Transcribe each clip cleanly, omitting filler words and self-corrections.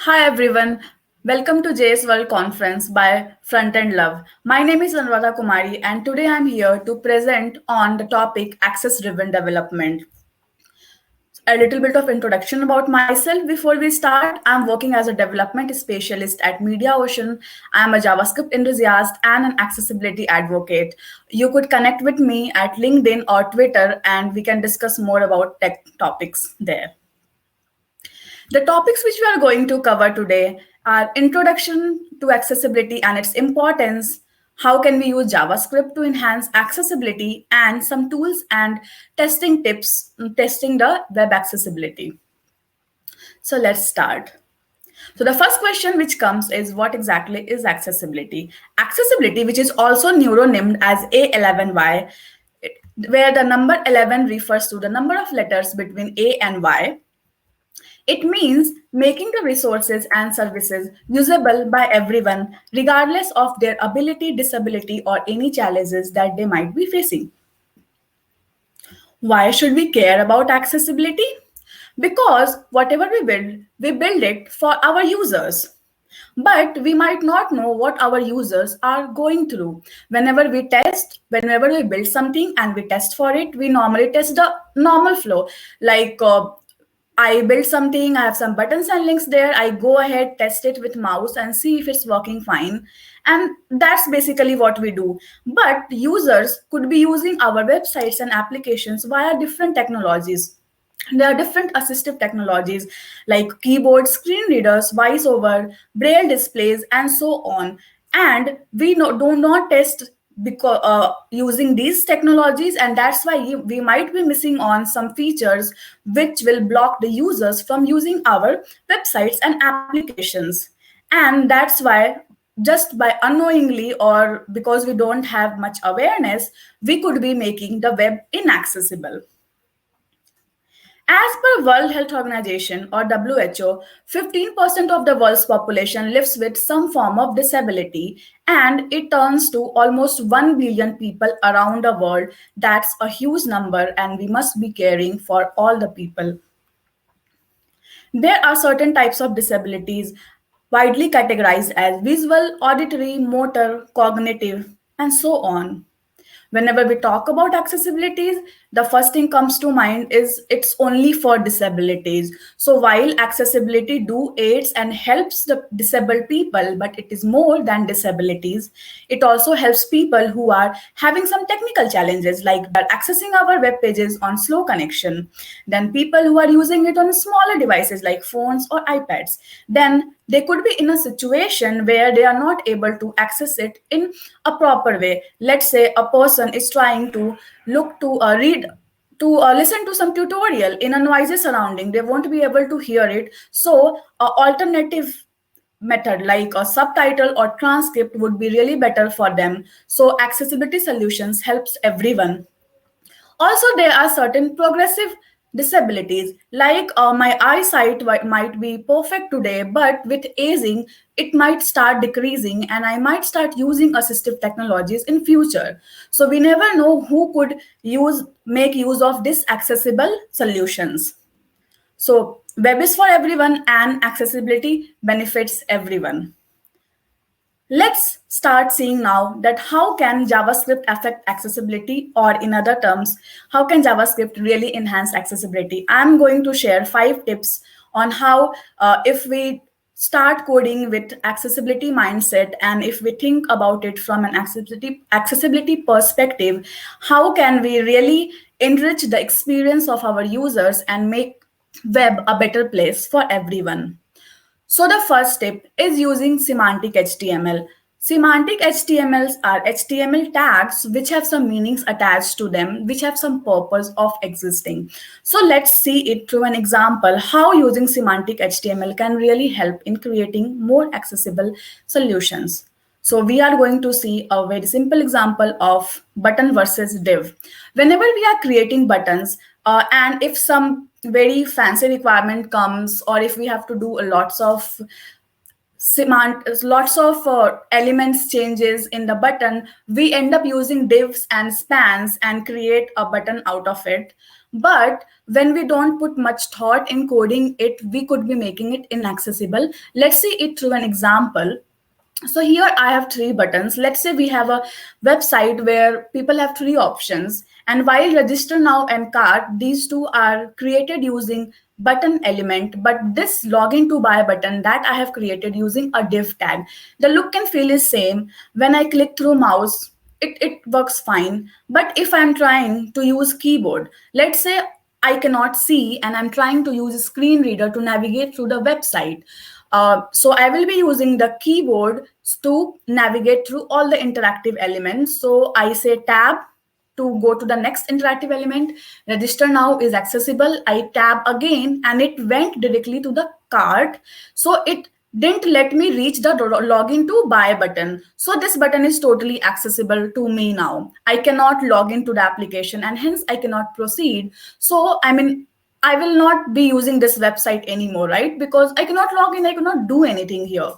Hi everyone, welcome to JS World Conference by Front End Love. My name is Anuradha Kumari and today I'm here to present on the topic access driven development. A little bit of introduction about myself before we start. I'm working as a development specialist at MediaOcean. I'm a JavaScript enthusiast and an accessibility advocate. You could connect with me at LinkedIn or Twitter and we can discuss more about tech topics there. The topics which we are going to cover today are introduction to accessibility and its importance, how can we use JavaScript to enhance accessibility, and some tools and testing tips testing the web accessibility. So let's start. So the first question which comes is what exactly is accessibility? Accessibility, which is also neuronymed as A11Y, where the number 11 refers to the number of letters between A and Y. It means making the resources and services usable by everyone, regardless of their ability, disability, or any challenges that they might be facing. Why should we care about accessibility? Because whatever we build it for our users. But we might not know what our users are going through. Whenever we build something and we test for it, we normally test the normal flow. I build something, I have some buttons and links there. I go ahead, test it with mouse and see if it's working fine. And that's basically what we do. But users could be using our websites and applications via different technologies. There are different assistive technologies like keyboard, screen readers, voiceover, braille displays, and so on. And do not test because using these technologies, and that's why we might be missing on some features which will block the users from using our websites and applications. And that's why just by unknowingly or because we don't have much awareness, we could be making the web inaccessible. As per World Health Organization or WHO, 15% of the world's population lives with some form of disability, and it turns to almost 1 billion people around the world. That's a huge number, and we must be caring for all the people. There are certain types of disabilities widely categorized as visual, auditory, motor, cognitive, and so on. Whenever we talk about accessibilities, the first thing comes to mind is it's only for disabilities. So while accessibility do aids and helps the disabled people, but it is more than disabilities. It also helps people who are having some technical challenges like accessing our web pages on slow connection, then people who are using it on smaller devices like phones or iPads. Then they could be in a situation where they are not able to access it in a proper way. Let's say a person is trying to look to read to listen to some tutorial in a noisy surrounding. They won't be able to hear it. So alternative method like a subtitle or transcript would be really better for them. So accessibility solutions helps everyone. Also, there are certain progressive disabilities, like my eyesight might be perfect today, but with aging, it might start decreasing, and I might start using assistive technologies in future. So we never know who could make use of these accessible solutions. So web is for everyone, and accessibility benefits everyone. Let's start seeing now that how can JavaScript affect accessibility, or in other terms, how can JavaScript really enhance accessibility? I'm going to share 5 tips on how if we start coding with accessibility mindset and if we think about it from an accessibility perspective, how can we really enrich the experience of our users and make web a better place for everyone. So the first tip is using semantic HTML. Semantic HTMLs are HTML tags which have some meanings attached to them, which have some purpose of existing. So let's see it through an example how using semantic HTML can really help in creating more accessible solutions. So we are going to see a very simple example of button versus div. Whenever we are creating buttons, and if some very fancy requirement comes, or if we have to do a lots of lots of elements changes in the button, we end up using divs and spans and create a button out of it. But when we don't put much thought in coding it, we could be making it inaccessible. Let's see it through an example. So here I have three buttons. Let's say we have a website where people have three options. And while register now and cart, these two are created using button element, but this login to buy button that I have created using a div tag. The look and feel is same. When I click through mouse, it works fine. But if I'm trying to use keyboard, let's say I cannot see and I'm trying to use a screen reader to navigate through the website. So I will be using the keyboard to navigate through all the interactive elements. So I say tab to go to the next interactive element. Register now is accessible. I tab again and it went directly to the cart. So it didn't let me reach the login to buy button. So this button is totally accessible to me now. I cannot log into the application and hence I cannot proceed. So I will not be using this website anymore, right? Because I cannot log in, I cannot do anything here.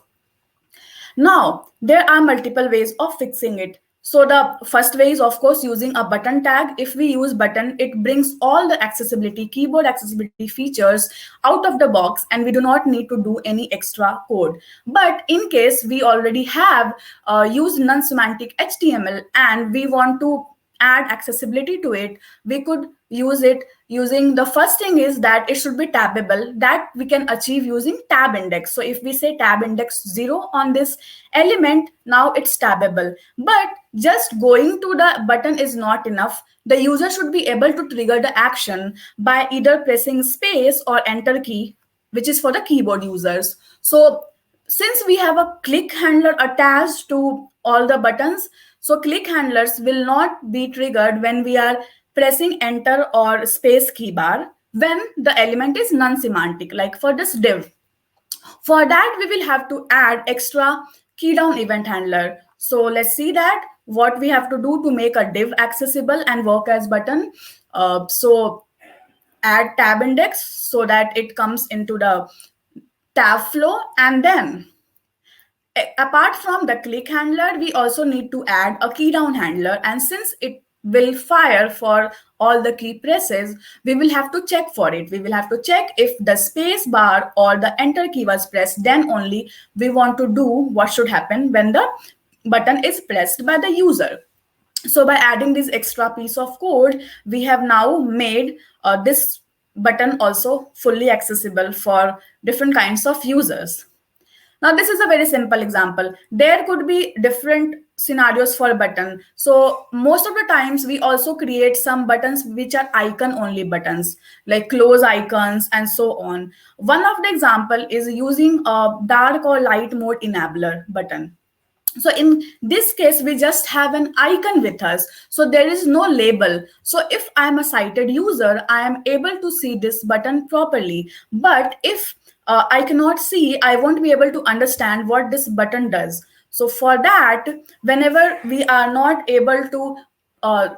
Now, there are multiple ways of fixing it. So the first way is, of course, using a button tag. If we use button, it brings all the accessibility, keyboard accessibility features out of the box, and we do not need to do any extra code. But in case we already have used non-semantic HTML and we want to add accessibility to it, we could use it using, the first thing is that it should be tabbable. That we can achieve using tab index. So if we say tab index 0 on this element, now it's tabbable. But just going to the button is not enough. The user should be able to trigger the action by either pressing space or enter key, which is for the keyboard users. So since we have a click handler attached to all the buttons, so click handlers will not be triggered when we are pressing enter or space key bar when the element is non-semantic, like for this div. For that, we will have to add extra key down event handler. So let's see that what we have to do to make a div accessible and work as button. So add tab index so that it comes into the tab flow, and then apart from the click handler, we also need to add a key down handler. And since it will fire for all the key presses, we will have to check for it. We will have to check if the space bar or the enter key was pressed, then only we want to do what should happen when the button is pressed by the user. So by adding this extra piece of code, we have now made this button also fully accessible for different kinds of users. Now, this is a very simple example. There could be different scenarios for a button. So most of the times we also create some buttons which are icon only buttons, like close icons and so on. One of the example is using a dark or light mode enabler button. So in this case, we just have an icon with us. So there is no label. So if I'm a sighted user, I am able to see this button properly. But if I cannot see, I won't be able to understand what this button does. So for that, whenever we are not able to uh,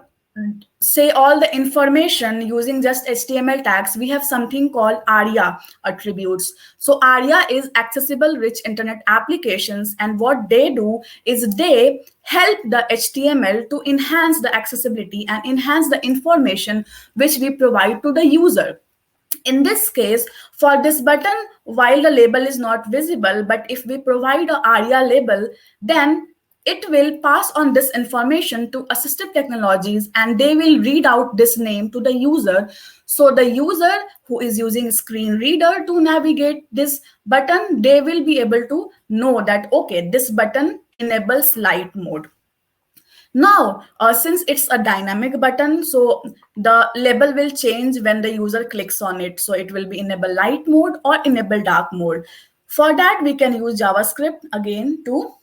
say all the information using just HTML tags, we have something called ARIA attributes. So ARIA is accessible rich internet applications, and what they do is they help the HTML to enhance the accessibility and enhance the information which we provide to the user. In this case, for this button, while the label is not visible, but if we provide a ARIA label, then it will pass on this information to assistive technologies and they will read out this name to the user. So the user who is using screen reader to navigate this button, they will be able to know that, okay, this button enables light mode. Now, since it's a dynamic button, so the label will change when the user clicks on it. So it will be enable light mode or enable dark mode. For that, we can use JavaScript again to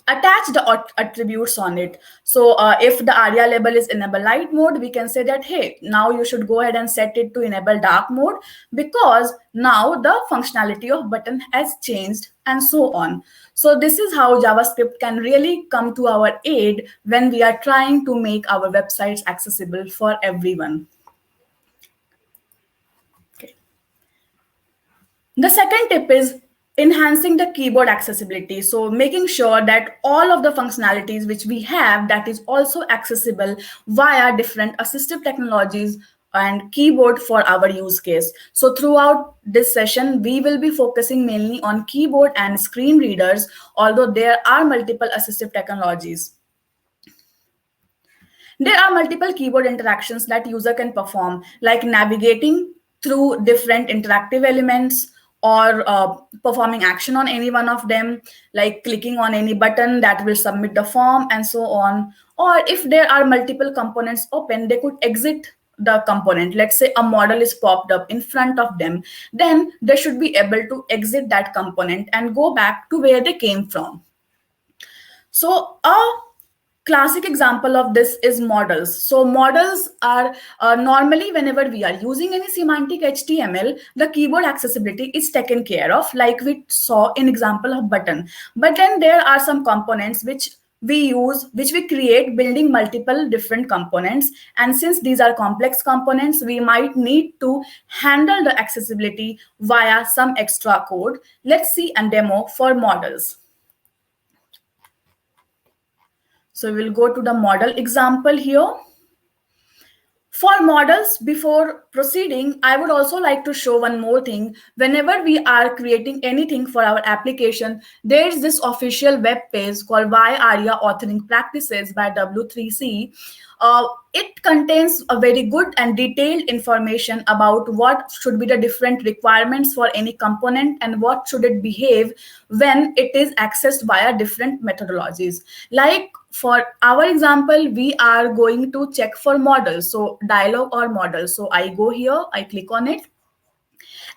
attach the attributes on it. So if the ARIA label is enable light mode, we can say that, hey, now you should go ahead and set it to enable dark mode because now the functionality of button has changed and so on. So this is how JavaScript can really come to our aid when we are trying to make our websites accessible for everyone. Okay. The second tip is enhancing the keyboard accessibility, so making sure that all of the functionalities which we have, that is also accessible via different assistive technologies and keyboard for our use case. So throughout this session we will be focusing mainly on keyboard and screen readers, although there are multiple assistive technologies. There are multiple keyboard interactions that user can perform, like navigating through different interactive elements, or performing action on any one of them, like clicking on any button that will submit the form and so on. Or if there are multiple components open, they could exit the component. Let's say a model is popped up in front of them, then they should be able to exit that component and go back to where they came from. So a classic example of this is models. So models are normally, whenever we are using any semantic HTML, the keyboard accessibility is taken care of, like we saw in example of button. But then there are some components which we create building multiple different components. And since these are complex components, we might need to handle the accessibility via some extra code. Let's see a demo for models. So we'll go to the model example here. For models, before proceeding, I would also like to show one more thing. Whenever we are creating anything for our application, there's this official web page called Why ARIA Authoring Practices by W3C. It contains a very good and detailed information about what should be the different requirements for any component and what should it behave when it is accessed via different methodologies. Like for our example, we are going to check for models, so dialog or model. So I go here, I click on it,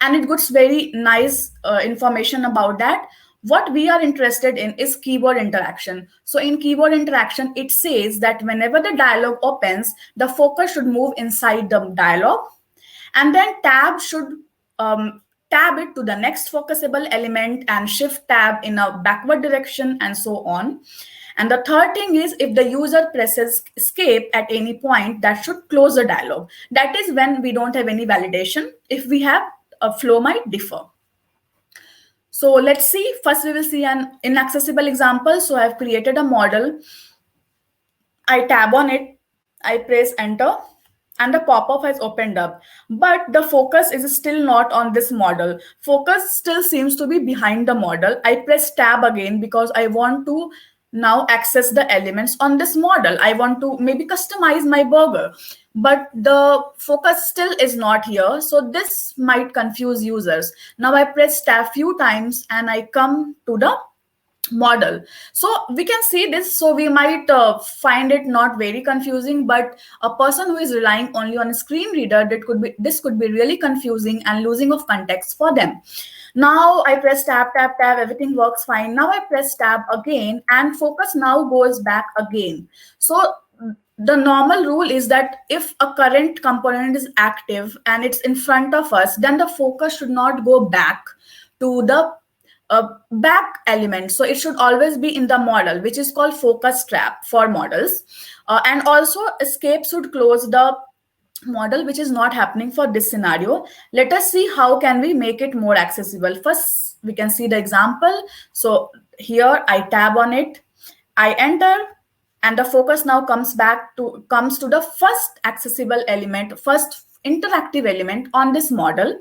and it gets very nice information about that. What we are interested in is keyboard interaction. So in keyboard interaction, it says that whenever the dialog opens, the focus should move inside the dialog, and then tab should tab it to the next focusable element and shift tab in a backward direction and so on. And the third thing is, if the user presses escape at any point, that should close the dialog. That is when we don't have any validation. If we have, a flow might differ. So let's see. First, we will see an inaccessible example. So I've created a model. I tab on it. I press enter, and the pop-up has opened up. But the focus is still not on this model. Focus still seems to be behind the model. I press tab again because I want to now access the elements on this model. I want to maybe customize my burger, but the focus still is not here. So this might confuse users. Now I press tab few times and I come to the model. So we can see this. So we might find it not very confusing, but a person who is relying only on a screen reader, this could be really confusing and losing of context for them. Now I press tab, tab, tab, everything works fine. Now I press tab again and focus now goes back again. So the normal rule is that if a current component is active and it's in front of us, then the focus should not go back to the back element. So it should always be in the model, which is called focus trap for models. And also escape should close the model, which is not happening for this scenario. Let us see how can we make it more accessible. First, we can see the example. So here I tab on it, I enter, and the focus now comes to the first accessible element, first interactive element on this model.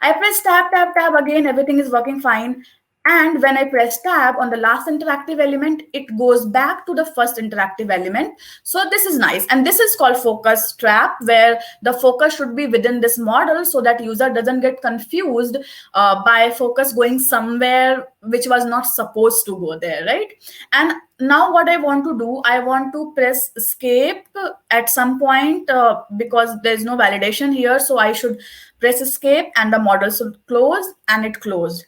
I press tab, tab, tab again, everything is working fine. And when I press tab on the last interactive element, it goes back to the first interactive element. So this is nice. And this is called focus trap, where the focus should be within this model so that user doesn't get confused by focus going somewhere which was not supposed to go there, right? And now what I want to do, I want to press escape at some point because there's no validation here. So I should press escape and the model should close, and it closed.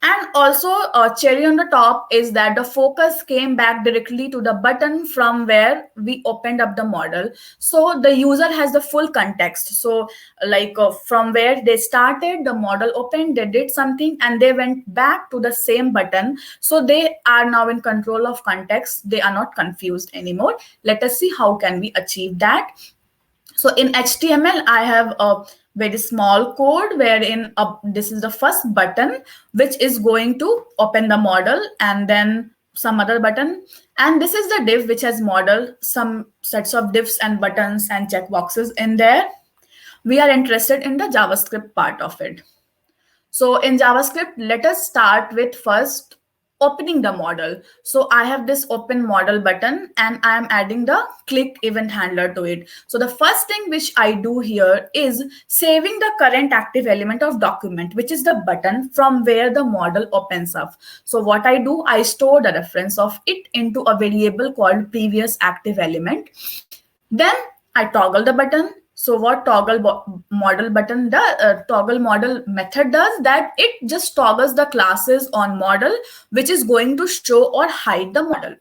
And also cherry on the top is that the focus came back directly to the button from where we opened up the model. So the user has the full context. So like from where they started, the model opened, they did something, and they went back to the same button. So they are now in control of context. They are not confused anymore. Let us see how can we achieve that. So in HTML, I have very small code wherein this is the first button which is going to open the model, and then some other button, and this is the div which has model, some sets of divs and buttons and checkboxes in there. We are interested in the JavaScript part of it. So in JavaScript, let us start with first opening the model. So I have this open model button and I am adding the click event handler to it. So the first thing which I do here is saving the current active element of document, which is the button from where the model opens up. So what I do, I store the reference of it into a variable called previous active element. Then I toggle the button. So what model button does, toggle model method does, that it just toggles the classes on model, which is going to show or hide the model.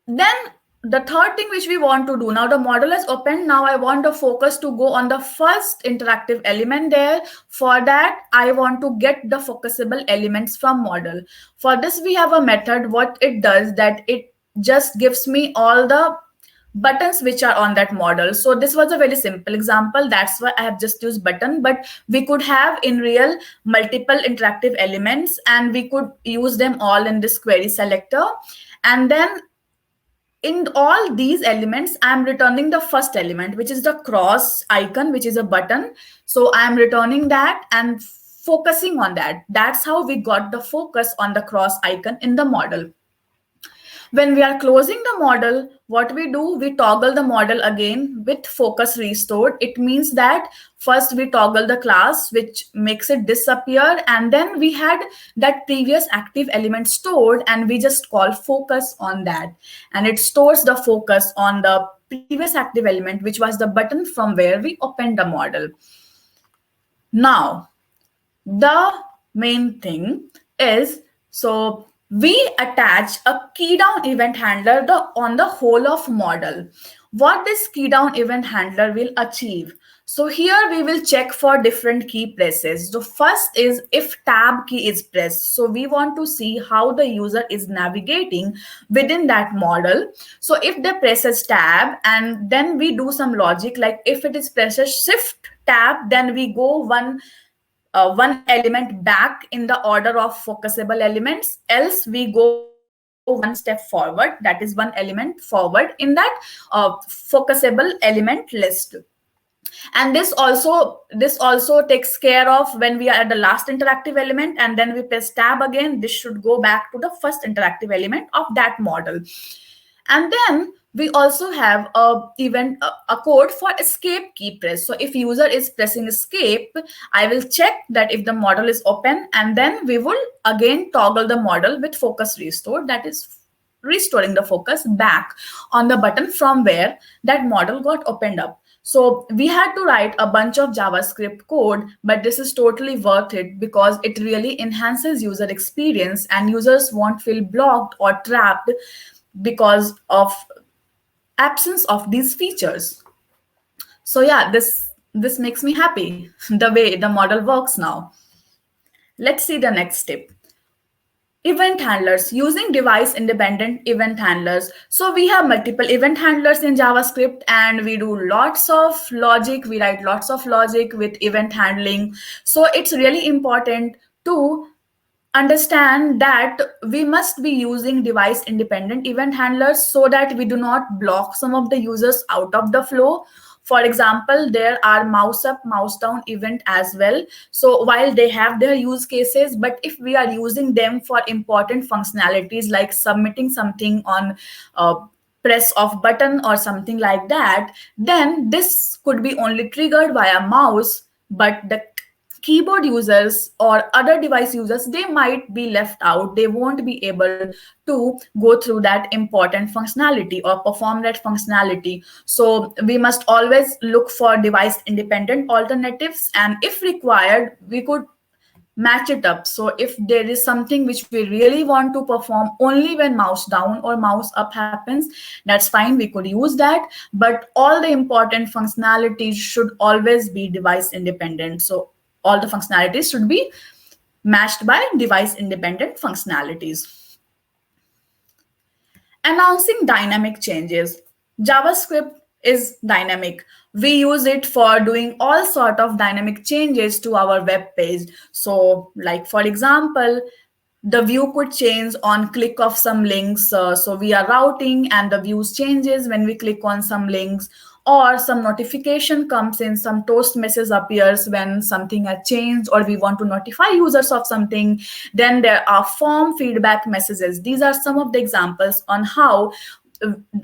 Then the third thing which we want to do, now the model is open. Now I want the focus to go on the first interactive element there. For that, I want to get the focusable elements from model. For this, we have a method. What it does, that it just gives me all the buttons which are on that model. So this was a very simple example. That's why I have just used button, but we could have in real multiple interactive elements and we could use them all in this query selector. And then in all these elements, I'm returning the first element, which is the cross icon, which is a button. So I'm returning that and focusing on that. That's how we got the focus on the cross icon in the model. When we are closing the model, what we do, we toggle the model again with focus restored. It means that first we toggle the class, which makes it disappear. And then we had that previous active element stored and we just call focus on that. And it stores the focus on the previous active element, which was the button from where we opened the model. Now, the main thing is, so we attach a key down event handler on the whole of model. What this key down event handler will achieve. So here we will check for different key presses. The first is if tab key is pressed. So we want to see how the user is navigating within that model. So if they presses tab and then we do some logic, like if it is presses shift tab, then we go one element back in the order of focusable elements, else we go one step forward, that is one element forward in that focusable element list. And this also takes care of when we are at the last interactive element and then we press tab again, this should go back to the first interactive element of that model. And then we also have a code for escape key press. So if user is pressing escape, I will check that if the model is open, and then we will again toggle the model with focus restore, that is restoring the focus back on the button from where that model got opened up. So we had to write a bunch of JavaScript code, but this is totally worth it because it really enhances user experience and users won't feel blocked or trapped because of absence of these features. So yeah, this makes me happy the way the model works now. Let's see the next step. Event handlers, using device independent event handlers. So we have multiple event handlers in JavaScript and we do lots of logic. We write lots of logic with event handling. So it's really important to understand that we must be using device independent event handlers so that we do not block some of the users out of the flow. For example, there are mouse up, mouse down event as well. So while they have their use cases, but if we are using them for important functionalities like submitting something on press of button or something like that, then this could be only triggered via mouse, but the keyboard users or other device users, they might be left out. They won't be able to go through that important functionality or perform that functionality. So we must always look for device independent alternatives, and if required, we could match it up. So if there is something which we really want to perform only when mouse down or mouse up happens, that's fine, we could use that, but all the important functionalities should always be device independent. So all the functionalities should be matched by device independent functionalities. Announcing dynamic changes. JavaScript is dynamic. We use it for doing all sort of dynamic changes to our web page. So like for example, the view could change on click of some links. So we are routing and the views changes when we click on some links, or some notification comes in, some toast message appears when something has changed or we want to notify users of something. Then there are form feedback messages. These are some of the examples on how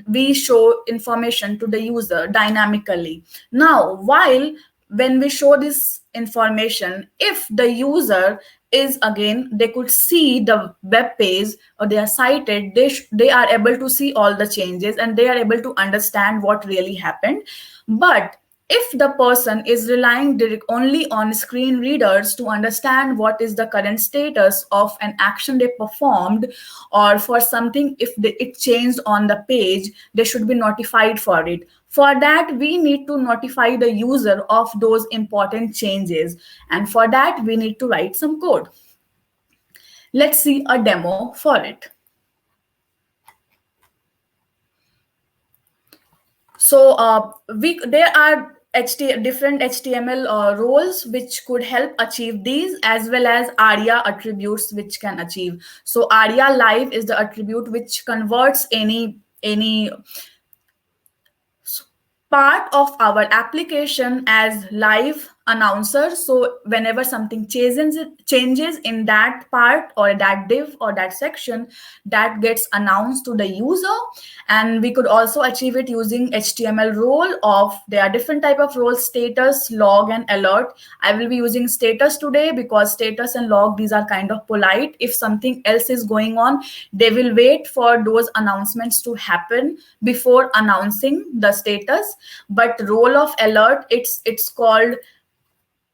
we show information to the user dynamically. Now, while when we show this information, if the user is, again, they could see the web page or they are cited, they are able to see all the changes and they are able to understand what really happened. But if the person is relying only on screen readers to understand what is the current status of an action they performed, or for something if it changed on the page, they should be notified for it. For that, we need to notify the user of those important changes, and for that we need to write some code. Let's see a demo for it. So there are different HTML roles which could help achieve these, as well as ARIA attributes which can achieve. So ARIA live is the attribute which converts any part of our application as live announcer. So whenever something changes in that part or that div or that section, that gets announced to the user. And we could also achieve it using HTML role of, there are different type of roles: status, log, and alert. I will be using status today because status and log, these are kind of polite. If something else is going on, they will wait for those announcements to happen before announcing the status. But role of alert, it's called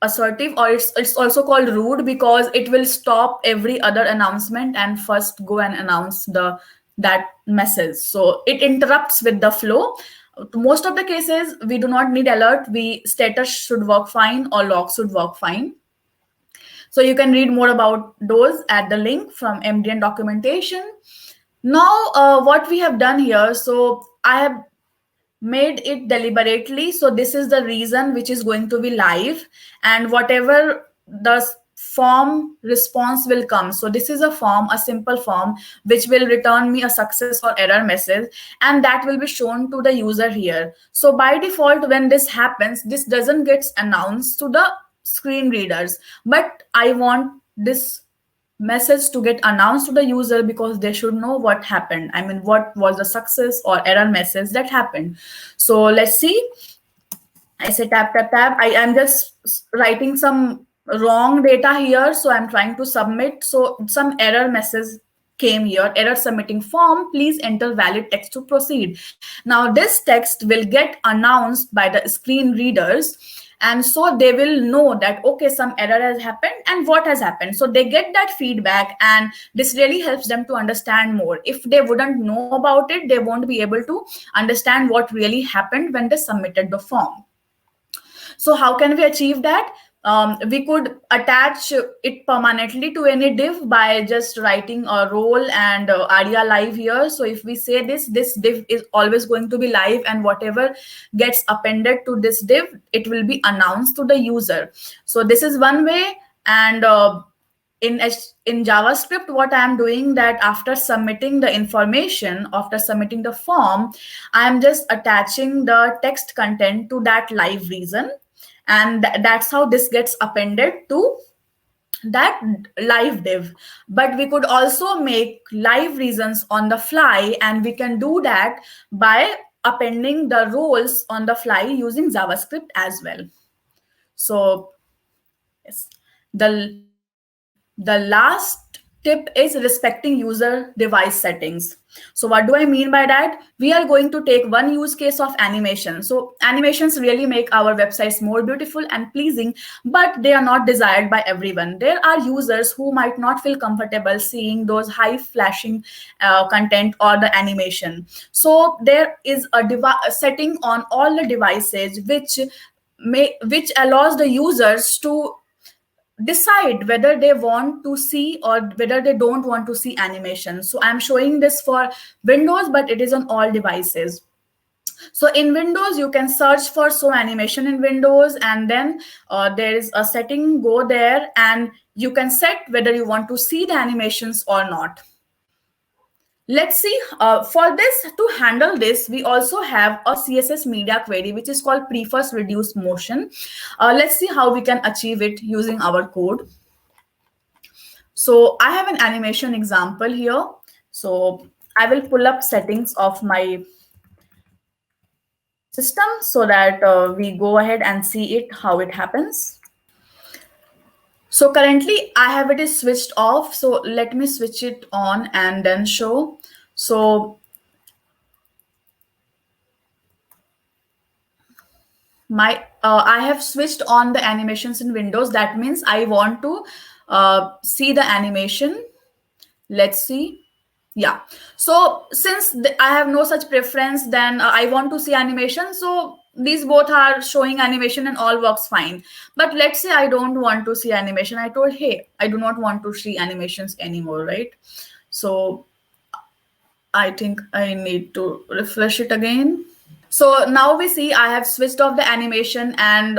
assertive, or it's also called rude, because it will stop every other announcement and first go and announce that message. So it interrupts with the flow. Most of the cases we do not need alert. Status should work fine or log should work fine. So you can read more about those at the link from MDN documentation. Now what we have done here, so I have made it deliberately. So this is the reason which is going to be live, and whatever the form response will come. So this is a form, a simple form, which will return me a success or error message, and that will be shown to the user here. So by default, when this happens, this doesn't get announced to the screen readers, but I want this message to get announced to the user because they should know what happened. I mean, what was the success or error message that happened. So let's see. I say tap, tap, tap. I am just writing some wrong data here. So I'm trying to submit. So some error message came here: error submitting form, please enter valid text to proceed. Now this text will get announced by the screen readers, and so they will know that, okay, some error has happened and what has happened. So they get that feedback, and this really helps them to understand more. If they wouldn't know about it, they won't be able to understand what really happened when they submitted the form. So how can we achieve that? We could attach it permanently to any div by just writing a role and ARIA live here. So if we say this div is always going to be live, and whatever gets appended to this div, it will be announced to the user. So this is one way. And in JavaScript, what I am doing, that after submitting the information, after submitting the form, I am just attaching the text content to that live reason, and that's how this gets appended to that live div. But we could also make live reasons on the fly, and we can do that by appending the roles on the fly using JavaScript as well. So yes, the last tip is respecting user device settings. So what do I mean by that? We are going to take one use case of animation. So animations really make our websites more beautiful and pleasing, but they are not desired by everyone. There are users who might not feel comfortable seeing those high flashing content or the animation. So there is a setting on all the devices which allows the users to decide whether they want to see or whether they don't want to see animation. So I'm showing this for Windows, but it is on all devices. So in Windows, you can search for show animation in Windows, and then there is a setting, go there, and you can set whether you want to see the animations or not. Let's see, for this, to handle this, we also have a CSS media query, which is called prefers reduce motion. Let's see how we can achieve it using our code. So I have an animation example here. So I will pull up settings of my system so that we go ahead and see it, how it happens. So currently I have it is switched off. So let me switch it on and then show. So I have switched on the animations in Windows. That means I want to see the animation. Let's see. Yeah. So since I have no such preference, then I want to see animation. So these both are showing animation and all works fine. But let's say I don't want to see animation. I told, hey, I do not want to see animations anymore, right? So I think I need to refresh it again. So now we see I have switched off the animation, and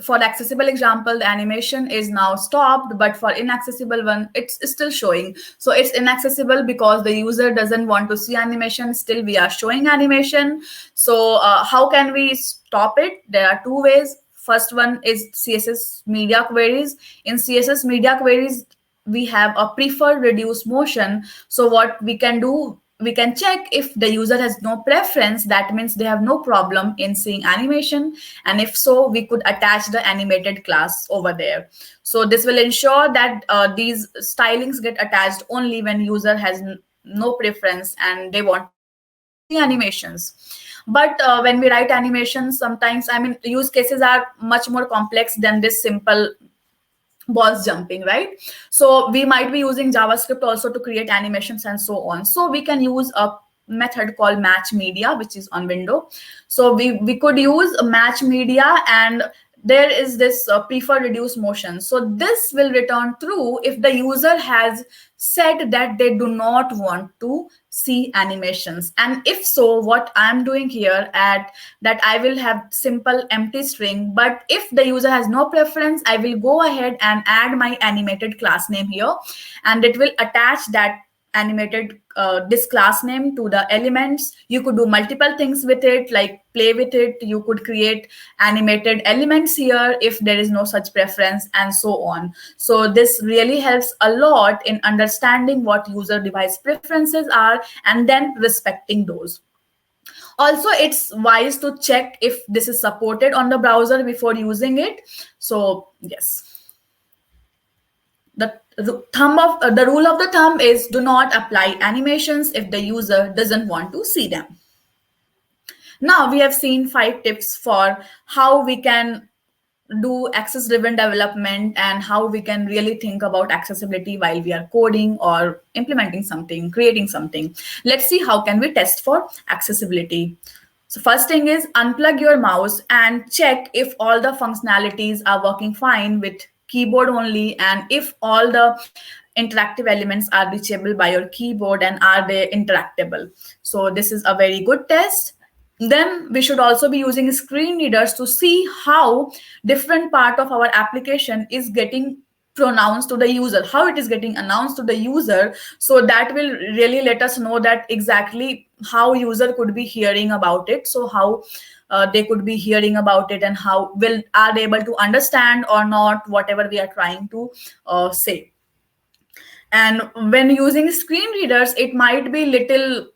for the accessible example, the animation is now stopped, but for inaccessible one, it's still showing. So it's inaccessible because the user doesn't want to see animation. Still, we are showing animation. So how can we stop it? There are two ways. First one is CSS media queries. In CSS media queries, we have a prefer reduce motion. So what we can do, we can check if the user has no preference. That means they have no problem in seeing animation, and if so, we could attach the animated class over there. So this will ensure that these stylings get attached only when user has no preference and they want to see animations. But when we write animations, sometimes, I mean, use cases are much more complex than this simple balls jumping, right? So we might be using JavaScript also to create animations and so on. So we can use a method called match media, which is on window. So we could use match media, and there is this prefer reduce motion. So this will return true if the user has said that they do not want to see animations. And if so, what I'm doing here at that, I will have simple empty string. But if the user has no preference, I will go ahead and add my animated class name here, and it will attach that animated this class name to the elements. You could do multiple things with it, like play with it. You could create animated elements here if there is no such preference, and so on. So this really helps a lot in understanding what user device preferences are and then respecting those. Also, it's wise to check if this is supported on the browser before using it. So yes, the rule of the thumb is do not apply animations if the user doesn't want to see them. Now we have seen 5 tips for how we can do access driven development and how we can really think about accessibility while we are coding or implementing something, creating something. Let's see how can we test for accessibility. So first thing is unplug your mouse and check if all the functionalities are working fine with keyboard only, and if all the interactive elements are reachable by your keyboard and are they interactable. So this is a very good test. Then we should also be using screen readers to see how different part of our application is getting pronounced to the user, how it is getting announced to the user. So that will really let us know that exactly how user could be hearing about it. So how they could be hearing about it, and how will are they able to understand or not whatever we are trying to say. And when using screen readers, it might be little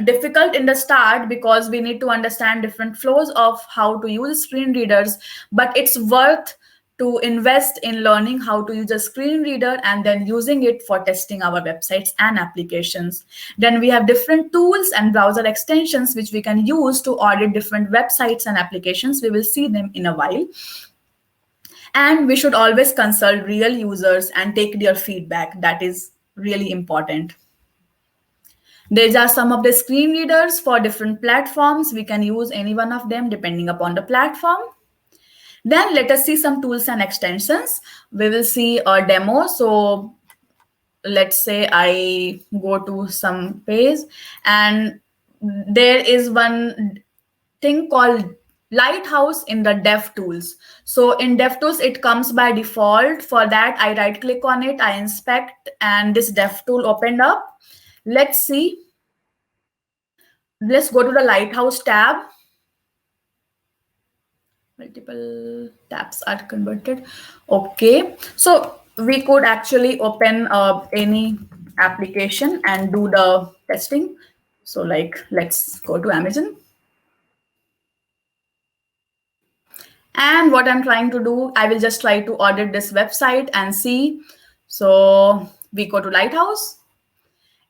difficult in the start because we need to understand different flows of how to use screen readers, but it's worth to invest in learning how to use a screen reader and then using it for testing our websites and applications. Then we have different tools and browser extensions which we can use to audit different websites and applications. We will see them in a while. And we should always consult real users and take their feedback. That is really important. These are some of the screen readers for different platforms. We can use any one of them depending upon the platform. Then let us see some tools and extensions. We will see a demo. So let's say I go to some page, and there is one thing called Lighthouse in the DevTools. So in DevTools, it comes by default. For that, I right click on it, I inspect, and this DevTool opened up. Let's see. Let's go to the Lighthouse tab. Multiple tabs are converted. Okay, so we could actually open any application and do the testing. So like, let's go to Amazon. And what I'm trying to do, I will just try to audit this website and see. So we go to Lighthouse.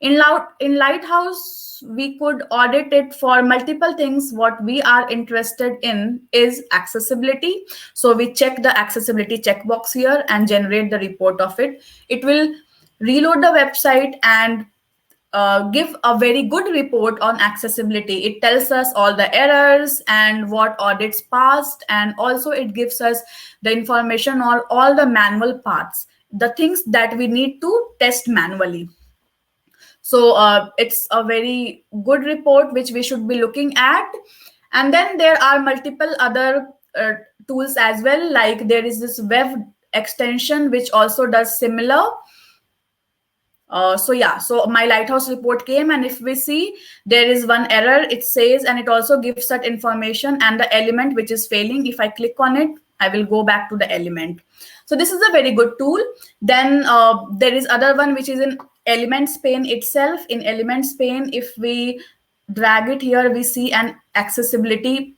In Lighthouse, we could audit it for multiple things. What we are interested in is accessibility. So we check the accessibility checkbox here and generate the report of it. It will reload the website and give a very good report on accessibility. It tells us all the errors and what audits passed, and also it gives us the information on all the manual parts, the things that we need to test manually. So it's a very good report which we should be looking at. And then there are multiple other tools as well, like there is this web extension which also does similar. So yeah, so my Lighthouse report came, and if we see, there is one error, it says, and it also gives that information and the element which is failing. If I click on it, I will go back to the element. So this is a very good tool. Then there is other one which is in Elements pane itself. In Elements pane, if we drag it here, we see an accessibility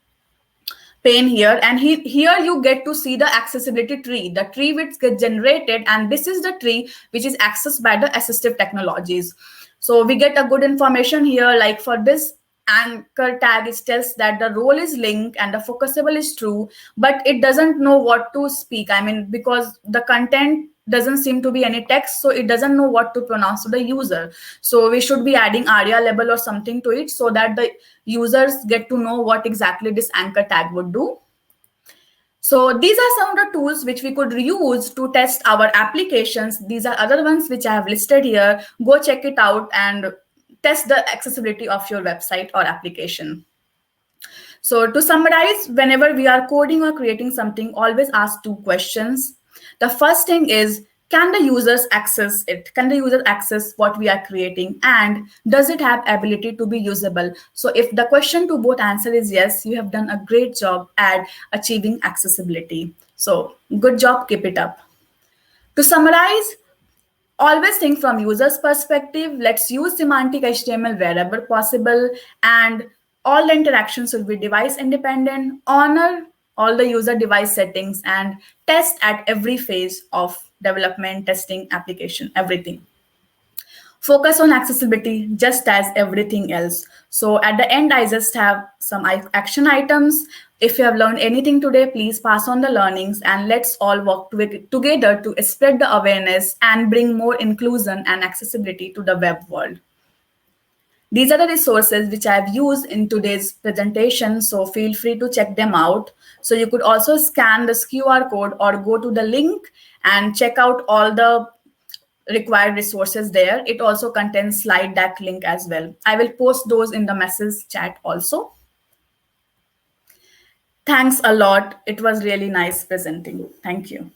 pane here, and here you get to see the accessibility tree, the tree which gets generated, and this is the tree which is accessed by the assistive technologies. So we get a good information here, like for this anchor tag, it tells that the role is linked and the focusable is true, but it doesn't know what to speak. I mean, because the content doesn't seem to be any text, so it doesn't know what to pronounce to the user. So we should be adding ARIA label or something to it so that the users get to know what exactly this anchor tag would do. So these are some of the tools which we could use to test our applications. These are other ones which I have listed here. Go check it out and test the accessibility of your website or application. So to summarize, whenever we are coding or creating something, always ask two questions. The first thing is, can the users access it? Can the user access what we are creating? And does it have ability to be usable? So if the question to both answer is yes, you have done a great job at achieving accessibility. So good job, keep it up. To summarize, always think from users perspective. Let's use semantic HTML wherever possible, and all the interactions should be device independent. Honor all the user device settings and test at every phase of development, testing, application, everything. Focus on accessibility just as everything else. So at the end, I just have some action items. If you have learned anything today, please pass on the learnings and let's all work together to spread the awareness and bring more inclusion and accessibility to the web world. These are the resources which I have used in today's presentation, so feel free to check them out. So you could also scan this QR code or go to the link and check out all the required resources there. It also contains slide deck link as well. I will post those in the message chat also. Thanks a lot. It was really nice presenting. Thank you.